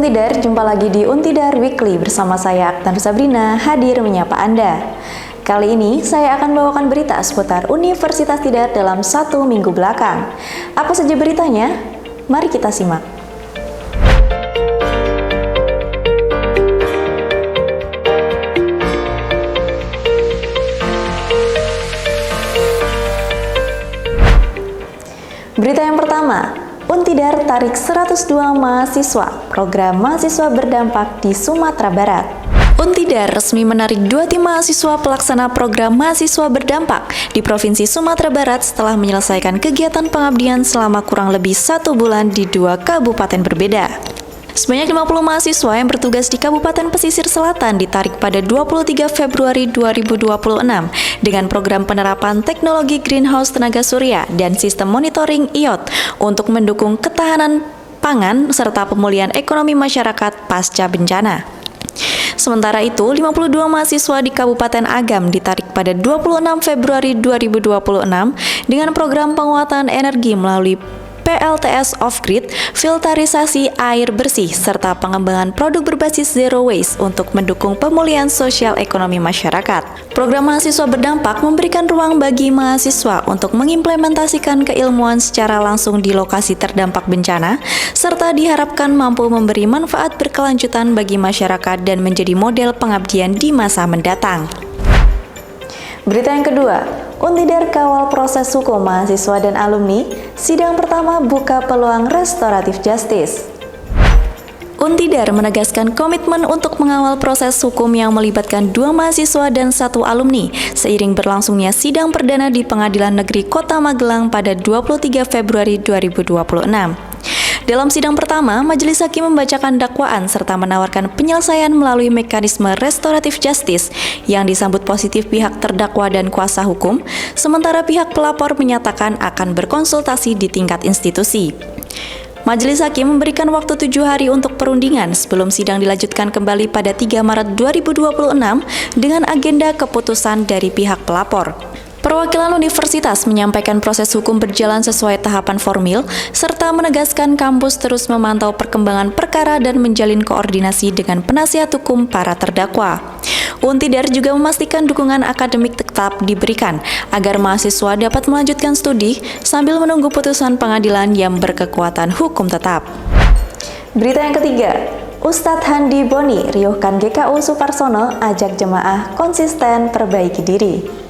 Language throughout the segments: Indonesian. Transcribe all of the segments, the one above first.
Untidar, jumpa lagi di Untidar Weekly bersama saya Aktan Sabrina hadir menyapa Anda. Kali ini saya akan bawakan berita seputar Universitas Tidar dalam 1 minggu belakang. Apa saja beritanya? Mari kita simak. Berita yang pertama, Untidar tarik 102 mahasiswa, program mahasiswa berdampak di Sumatera Barat. Untidar resmi menarik 2 tim mahasiswa pelaksana program mahasiswa berdampak di Provinsi Sumatera Barat setelah menyelesaikan kegiatan pengabdian selama kurang lebih 1 bulan di 2 kabupaten berbeda. Sebanyak 50 mahasiswa yang bertugas di Kabupaten Pesisir Selatan ditarik pada 23 Februari 2026 dengan program penerapan teknologi greenhouse tenaga surya dan sistem monitoring IoT untuk mendukung ketahanan pangan serta pemulihan ekonomi masyarakat pasca bencana. Sementara itu, 52 mahasiswa di Kabupaten Agam ditarik pada 26 Februari 2026 dengan program penguatan energi melalui PLTS off-grid, filterisasi air bersih, serta pengembangan produk berbasis zero waste untuk mendukung pemulihan sosial ekonomi masyarakat. Program mahasiswa berdampak memberikan ruang bagi mahasiswa untuk mengimplementasikan keilmuan secara langsung di lokasi terdampak bencana, serta diharapkan mampu memberi manfaat berkelanjutan bagi masyarakat dan menjadi model pengabdian di masa mendatang. Berita yang kedua, Untidar kawal proses hukum mahasiswa dan alumni, sidang pertama buka peluang restoratif justice. Untidar menegaskan komitmen untuk mengawal proses hukum yang melibatkan 2 mahasiswa dan 1 alumni, seiring berlangsungnya sidang perdana di Pengadilan Negeri Kota Magelang pada 23 Februari 2026. Dalam sidang pertama, majelis hakim membacakan dakwaan serta menawarkan penyelesaian melalui mekanisme restoratif justice yang disambut positif pihak terdakwa dan kuasa hukum, sementara pihak pelapor menyatakan akan berkonsultasi di tingkat institusi. Majelis hakim memberikan waktu 7 hari untuk perundingan sebelum sidang dilanjutkan kembali pada 3 Maret 2026 dengan agenda keputusan dari pihak pelapor. Perwakilan universitas menyampaikan proses hukum berjalan sesuai tahapan formil, serta menegaskan kampus terus memantau perkembangan perkara dan menjalin koordinasi dengan penasihat hukum para terdakwa. Untidar juga memastikan dukungan akademik tetap diberikan agar mahasiswa dapat melanjutkan studi sambil menunggu putusan pengadilan yang berkekuatan hukum tetap. Berita yang ketiga, Ustadz Handi Boni riuhkan GKU Suparsono ajak jemaah konsisten perbaiki diri.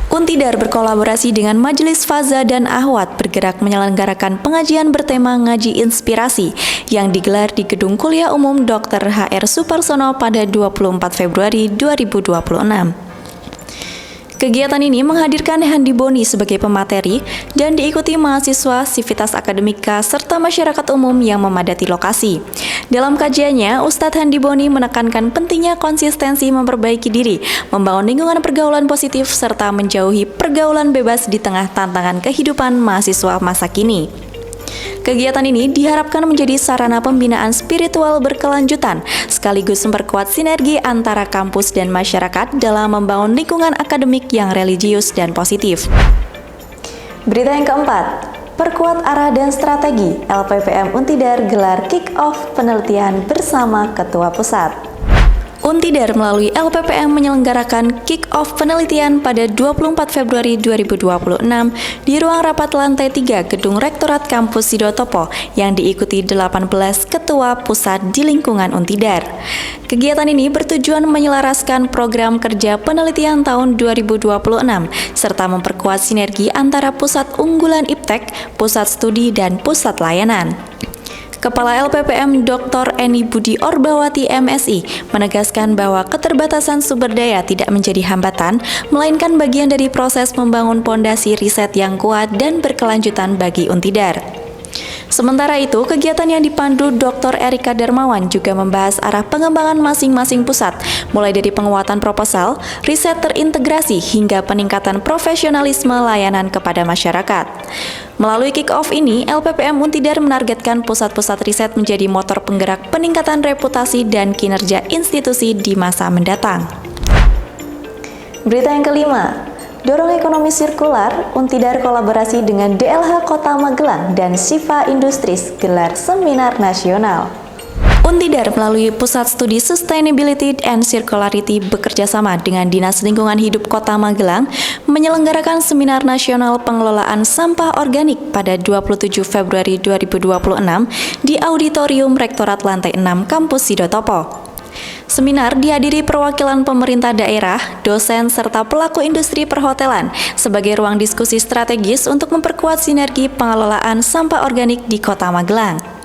Untidar berkolaborasi dengan Majelis Faza dan Ahwat bergerak menyelenggarakan pengajian bertema Ngaji Inspirasi yang digelar di Gedung Kuliah Umum Dr. HR Suparsono pada 24 Februari 2026. Kegiatan ini menghadirkan Handi Boni sebagai pemateri dan diikuti mahasiswa, sivitas akademika, serta masyarakat umum yang memadati lokasi. Dalam kajiannya, Ustadz Handi Boni menekankan pentingnya konsistensi memperbaiki diri, membangun lingkungan pergaulan positif, serta menjauhi pergaulan bebas di tengah tantangan kehidupan mahasiswa masa kini. Kegiatan ini diharapkan menjadi sarana pembinaan spiritual berkelanjutan, sekaligus memperkuat sinergi antara kampus dan masyarakat dalam membangun lingkungan akademik yang religius dan positif. Berita yang keempat, perkuat arah dan strategi, LPPM Untidar gelar kick-off penelitian bersama Ketua Pusat. Untidar melalui LPPM menyelenggarakan kick-off penelitian pada 24 Februari 2026 di ruang rapat lantai 3 Gedung Rektorat Kampus Sidotopo yang diikuti 18 ketua pusat di lingkungan Untidar. Kegiatan ini bertujuan menyelaraskan program kerja penelitian tahun 2026 serta memperkuat sinergi antara pusat unggulan IPTEK, pusat studi, dan pusat layanan. Kepala LPPM Dr. Eni Budi Orbawati MSI menegaskan bahwa keterbatasan sumber daya tidak menjadi hambatan, melainkan bagian dari proses membangun pondasi riset yang kuat dan berkelanjutan bagi Untidar. Sementara itu, kegiatan yang dipandu Dr. Erika Darmawan juga membahas arah pengembangan masing-masing pusat, mulai dari penguatan proposal, riset terintegrasi, hingga peningkatan profesionalisme layanan kepada masyarakat. Melalui kick-off ini, LPPM Untidar menargetkan pusat-pusat riset menjadi motor penggerak peningkatan reputasi dan kinerja institusi di masa mendatang. Berita yang kelima, dorong ekonomi sirkular, Untidar kolaborasi dengan DLH Kota Magelang dan Siva Industries gelar seminar nasional. Untidar melalui Pusat Studi Sustainability and Circularity bekerjasama dengan Dinas Lingkungan Hidup Kota Magelang menyelenggarakan Seminar Nasional Pengelolaan Sampah Organik pada 27 Februari 2026 di Auditorium Rektorat Lantai 6 Kampus Sidotopo. Seminar dihadiri perwakilan pemerintah daerah, dosen, serta pelaku industri perhotelan sebagai ruang diskusi strategis untuk memperkuat sinergi pengelolaan sampah organik di Kota Magelang.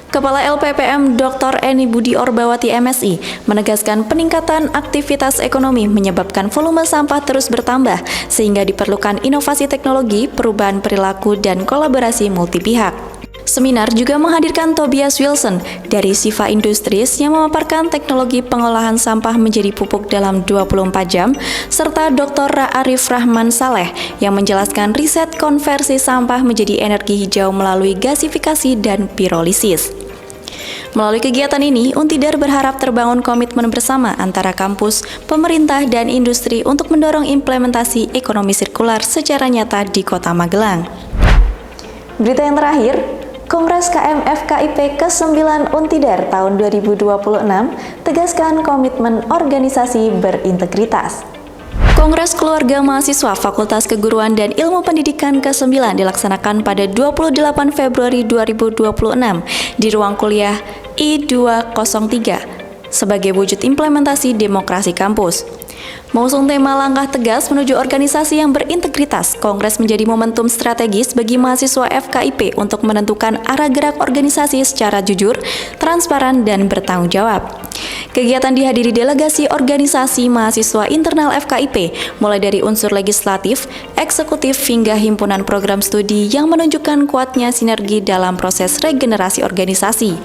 Kepala LPPM Dr. Eni Budi Orbawati MSI menegaskan peningkatan aktivitas ekonomi menyebabkan volume sampah terus bertambah sehingga diperlukan inovasi teknologi, perubahan perilaku, dan kolaborasi multi pihak. Seminar juga menghadirkan Tobias Wilson dari Siva Industries yang memaparkan teknologi pengolahan sampah menjadi pupuk dalam 24 jam, serta Dr. Arif Rahman Saleh yang menjelaskan riset konversi sampah menjadi energi hijau melalui gasifikasi dan pirolisis. Melalui kegiatan ini, Untidar berharap terbangun komitmen bersama antara kampus, pemerintah, dan industri untuk mendorong implementasi ekonomi sirkular secara nyata di Kota Magelang. Berita yang terakhir, Kongres KMFKIP ke-9 Untidar tahun 2026 tegaskan komitmen organisasi berintegritas. Kongres Keluarga Mahasiswa Fakultas Keguruan dan Ilmu Pendidikan ke-9 dilaksanakan pada 28 Februari 2026 di ruang kuliah I203 sebagai wujud implementasi demokrasi kampus. Mengusung tema langkah tegas menuju organisasi yang berintegritas, Kongres menjadi momentum strategis bagi mahasiswa FKIP untuk menentukan arah gerak organisasi secara jujur, transparan, dan bertanggung jawab. Kegiatan dihadiri delegasi organisasi mahasiswa internal FKIP, mulai dari unsur legislatif, eksekutif, hingga himpunan program studi yang menunjukkan kuatnya sinergi dalam proses regenerasi organisasi.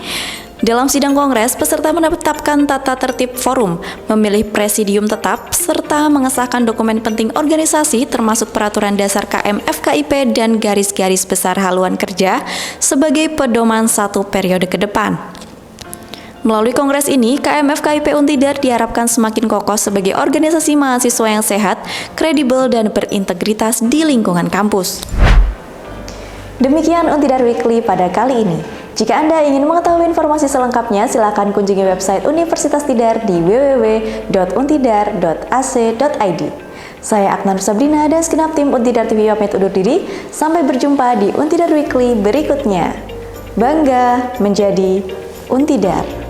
Dalam sidang kongres, peserta menetapkan tata tertib forum, memilih presidium tetap, serta mengesahkan dokumen penting organisasi termasuk peraturan dasar KM FKIP dan garis-garis besar haluan kerja sebagai pedoman satu periode ke depan. Melalui kongres ini, KM FKIP Untidar diharapkan semakin kokoh sebagai organisasi mahasiswa yang sehat, kredibel, dan berintegritas di lingkungan kampus. Demikian Untidar Weekly pada kali ini. Jika Anda ingin mengetahui informasi selengkapnya, silakan kunjungi website Universitas Tidar di www.untidar.ac.id. Saya Aknan Sabrina dan segenap tim Untidar TV pamit undur diri. Sampai berjumpa di Untidar Weekly berikutnya. Bangga menjadi Untidar.